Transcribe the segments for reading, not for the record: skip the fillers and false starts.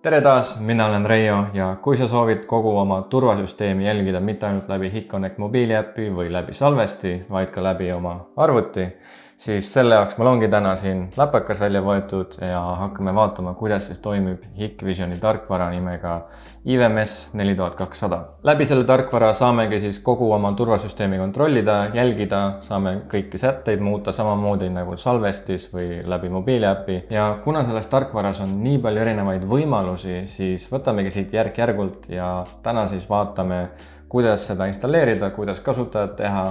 tere taas, mina olen Reijo ja kui sa soovid kogu oma turvasüsteemi jälgida mitte ainult läbi HIConnect mobiiliäpi või läbi salvesti, vaid ka läbi oma arvuti, siis selle jaoks mul ongi täna siin läpakas välja võetud ja hakkame vaatama, kuidas siis toimib Hikvisioni tarkvara nimega IVMS 4200. Läbi selle tarkvara saamegi siis kogu oma turvasüsteemi kontrollida, jälgida, saame kõiki sätteid muuta samamoodi nagu salvestis või läbi mobiiliäpi. Ja kuna selles tarkvaras on nii palju erinevaid võimalusi, siis võtamegi siit järk-järgult ja täna siis vaatame, kuidas seda installeerida, kuidas kasutajat teha,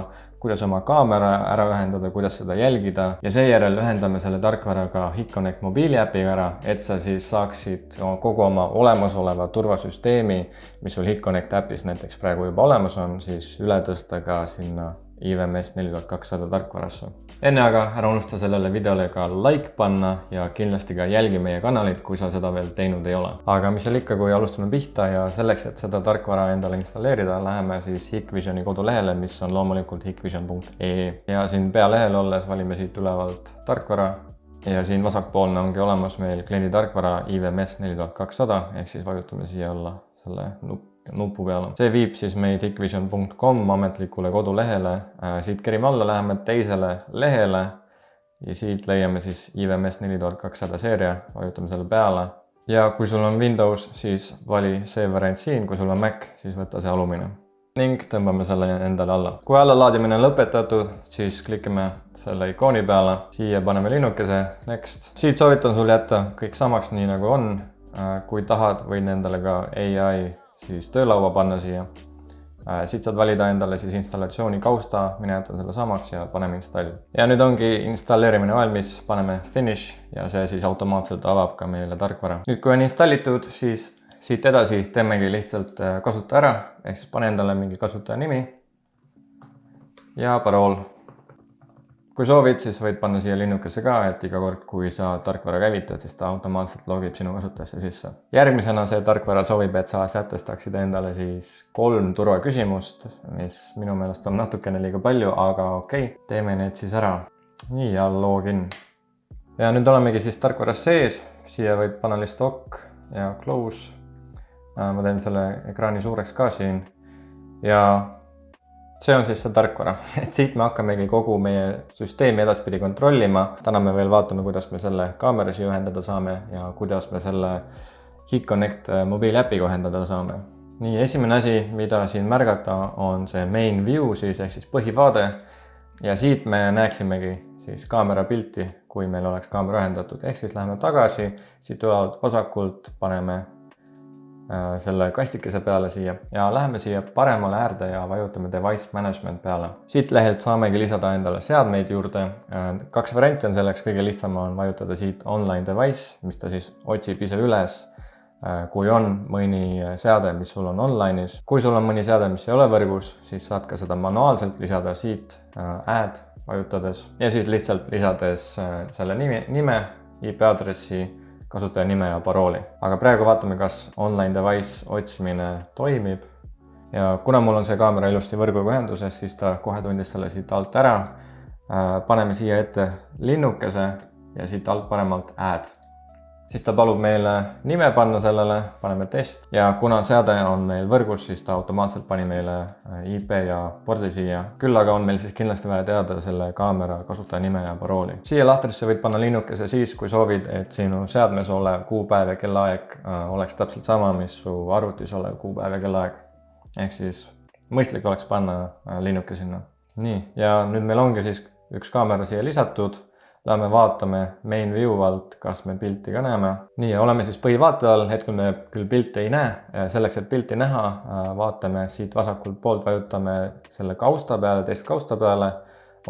kuidas oma kaamera ära ühendada, kuidas seda jälgida ja seejärel ühendame selle tarkvaraga HIConnect mobiiliäpiga ära, et sa siis saaksid kogu oma olemasoleva turvasüsteemi, mis sul HIConnect äpis näiteks praegu juba olemas on, siis üle tõsta ka sinna IVMS 4200 tarkvarasse. Enne aga ära unusta sellele videole ka like panna ja kindlasti ka jälgi meie kanalit, kui sa seda veel teinud ei ole. Aga mis seal ikka, kui alustame pihta ja selleks, et seda tarkvara endale installeerida, läheme siis Hikvisioni kodulehele, mis on loomulikult hikvision.ee. Ja siin pealehel olles valime siit ülevalt tarkvara ja siin vasakpoolne ongi olemas meil kliendi tarkvara IVMS 4200 ehk siis vajutame siia alla selle nupu peale. See viib siis meid hikvision.com ametlikule kodulehele. Siit kerime alla, läheme teisele lehele ja siit leiame siis IVMS 4200 seeria, vajutame selle peale. Ja kui sul on Windows, siis vali see variant siin, kui sul on Mac, siis võta see alumine. Ning tõmbame selle endale alla. Kui allalaadimine on lõpetatud, siis klikime selle ikooni peale. Siia paneme linnukese, next. Siit soovitan sul jätta kõik samaks nii nagu on. Kui tahad, võid endale ka AI siis töölaua panna siia. Siit saad valida endale siis installatsiooni kausta, mina jätan selle samaks ja paneme install. Ja nüüd ongi installeerimine valmis, paneme finish ja see siis automaatselt avab ka meile tarkvara. Nüüd kui on installitud, siis siit edasi teemegi lihtsalt kasutaja ära, ehk siis pane endale mingi kasutaja nimi ja parool. Kui soovid, siis võid panna siia linnukesse ka, et iga kord, kui sa tarkvara käivitad, siis ta automaatselt logib sinu kasutajasse sisse. Järgmisena see tarkvara soovib, et sa sätestaksid endale siis 3 turvaküsimust, mis minu meelest on natukene liiga palju, aga okei, teeme need siis ära. Nii ja login. Ja nüüd olemegi siis tarkvaras sees, siia võid panna lihtsalt OK ja close. Ma teen selle ekraani suureks ka siin ja see on siis see tarkvara, et siit me hakkamegi kogu meie süsteemi edaspidi kontrollima. Täna me veel vaatame, kuidas me selle kaamera siia ühendada saame ja kuidas me selle HIConnect mobiiliäpiga ühendada saame. Nii, esimene asi, mida siin märgata, on see main view siis ehk siis põhivaade ja siit me näeksimegi siis kaamera pilti, kui meil oleks kaamera ühendatud. Ehk siis läheme tagasi, siit ülevalt vasakult paneme selle kastikese peale siia ja läheme siia paremale äärde ja vajutame device management peale. Siit lehelt saamegi lisada endale seadmeid juurde. 2 varianti on selleks, kõige lihtsam on vajutada siit online device, mis ta siis otsib ise üles, kui on mõni seade, mis sul on online'is. Kui sul on mõni seade, mis ei ole võrgus, siis saad ka seda manuaalselt lisada siit add vajutades ja siis lihtsalt lisades selle nime, IP aadressi, kasutaja nime ja parooli. Aga praegu vaatame, kas online device otsimine toimib. Ja kuna mul on see kaamera ilusti võrguga ühenduses, siis ta kohe tundis selle siit alt ära. Paneme siia ette linnukese ja siit alt paremalt add. Siis ta palub meile nime panna sellele, paneme test ja kuna seade on meil võrgus, siis ta automaatselt pani meile IP ja pordi siia. Küll aga on meil siis kindlasti vaja teada selle kaamera kasutaja nime ja parooli. Siia lahtrisse võid panna linnukese siis, kui soovid, et sinu seadmes olev kuupäev ja kellaaeg oleks täpselt sama, mis su arvutis olev kuupäev ja kellaaeg. Ehk siis mõistlik oleks panna linnuke sinna. Nii, ja nüüd meil ongi siis üks kaamera siia lisatud. Läheme vaatame main view alt, kas me pilti ka näeme. Nii, oleme siis põhivaate all, hetkel me küll pilti ei näe. Selleks, et pilti näha, vaatame siit vasakult poolt, vajutame selle kausta peale, teist kausta peale,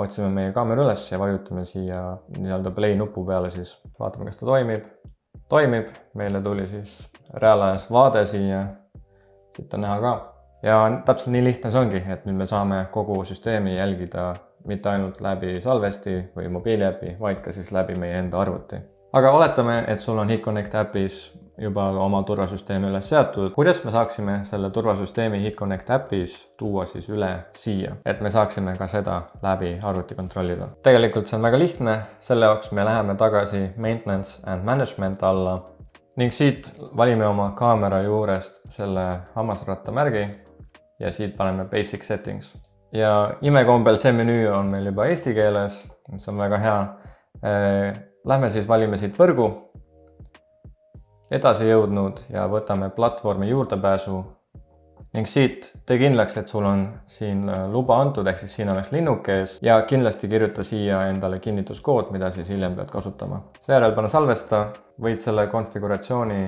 otsime meie kaamera üles ja vajutame siia nii-öelda play nupu peale siis. Vaatame, kas ta toimib. Toimib, meile tuli siis reaalajas vaade siia, siit on näha ka. Ja täpselt nii lihtne see ongi, et nüüd me saame kogu süsteemi jälgida mitte ainult läbi salvesti või mobiiliäpi, vaid ka siis läbi meie enda arvuti. Aga oletame, et sul on HIConnect äpis juba oma turvasüsteemi üles seatud. Kuidas me saaksime selle turvasüsteemi HIConnect äpis tuua siis üle siia, et me saaksime ka seda läbi arvuti kontrollida? Tegelikult see on väga lihtne, selle jaoks me läheme tagasi Maintenance and Management alla ning siit valime oma kaamera juurest selle hammasratta märgi ja siit paneme Basic Settings. Ja imekombel see menüü on meil juba eesti keeles, mis on väga hea. Lähme siis valime siit võrgu, edasi jõudnud ja võtame platvormi juurdepääsu ning siit tee kindlaks, et sul on siin luba antud, ehk siis siin oleks linnuke ees ja kindlasti kirjuta siia endale kinnituskood, mida siis hiljem pead kasutama. Seejärel pane salvesta, võid selle konfiguratsiooni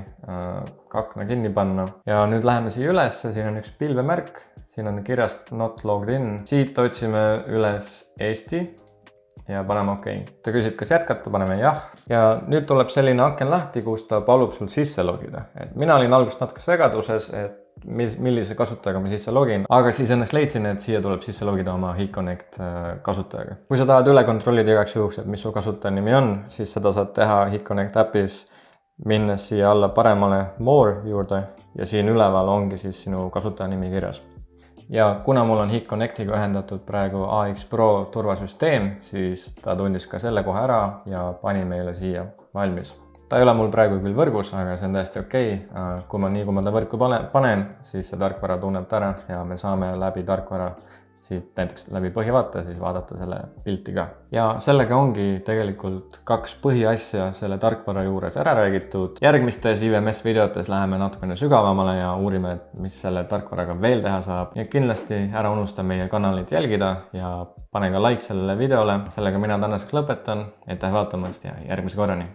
akna kinni panna ja nüüd läheme siia üles, siin on üks pilvemärk, siin on kirjas not logged in, siit otsime üles Eesti ja paneme OK. Ta küsib, kas jätkata, paneme jah. Ja nüüd tuleb selline aken lahti, kus ta palub sul sisse logida. Mina olin algust natuke segaduses, et millise kasutajaga ma sisse login, aga siis ennast leidsin, et siia tuleb sisse logida oma HitConnect kasutajaga. Kui sa tahad üle kontrollida igaks juhuks, et mis su kasutaja nimi on, siis seda saad teha HitConnect äpis, minnes siia alla paremale More juurde ja siin üleval ongi siis sinu kasutaja nimi kirjas. Ja kuna mul on HitConnectiga ühendatud praegu AX Pro turvasüsteem, siis ta tundis ka selle kohe ära ja pani meile siia valmis. Ta ei ole mul praegu küll võrgus, aga see on täiesti okei. Kui ma ta võrku panen, siis see tarkvara tunneb ta ära ja me saame läbi tarkvara siit näiteks läbi põhivaate siis vaadata selle pilti ka. Ja sellega ongi tegelikult 2 põhiasja selle tarkvara juures ära räägitud. Järgmistes IVMS videotes läheme natukene sügavamale ja uurime, mis selle tarkvaraga veel teha saab. Ja kindlasti ära unusta meie kanalit jälgida ja pane ka like sellele videole. Sellega mina tänaseks lõpetan. Aitäh vaatamast ja järgmise korrani!